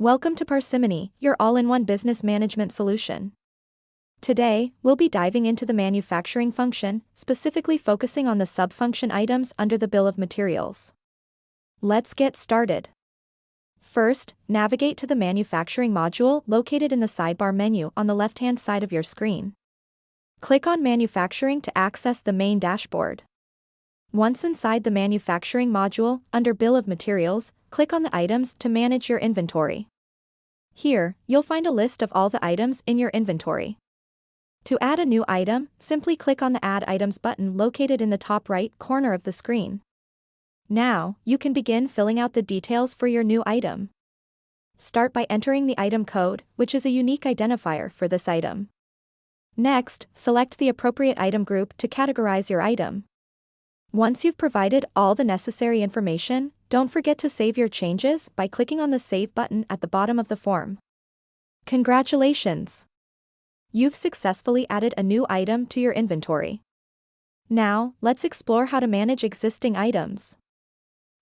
Welcome to Parsimony, your all-in-one business management solution. Today, we'll be diving into the manufacturing function, specifically focusing on the sub-function items under the bill of materials. Let's get started. First, navigate to the manufacturing module located in the sidebar menu on the left-hand side of your screen. Click on Manufacturing to access the main dashboard. Once inside the manufacturing module, under Bill of Materials, click on the items to manage your inventory. Here, you'll find a list of all the items in your inventory. To add a new item, simply click on the Add Items button located in the top right corner of the screen. Now, you can begin filling out the details for your new item. Start by entering the item code, which is a unique identifier for this item. Next, select the appropriate item group to categorize your item. Once you've provided all the necessary information, don't forget to save your changes by clicking on the Save button at the bottom of the form. Congratulations! You've successfully added a new item to your inventory. Now, let's explore how to manage existing items.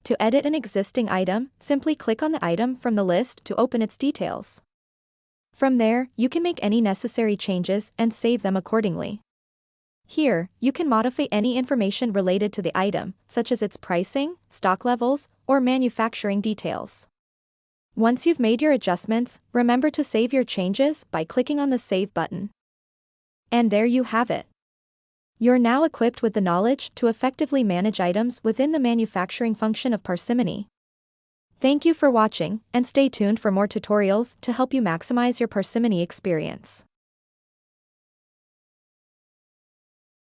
To edit an existing item, simply click on the item from the list to open its details. From there, you can make any necessary changes and save them accordingly. Here, you can modify any information related to the item, such as its pricing, stock levels, or manufacturing details. Once you've made your adjustments, remember to save your changes by clicking on the Save button. And there you have it. You're now equipped with the knowledge to effectively manage items within the manufacturing function of Parsimony. Thank you for watching, and stay tuned for more tutorials to help you maximize your Parsimony experience.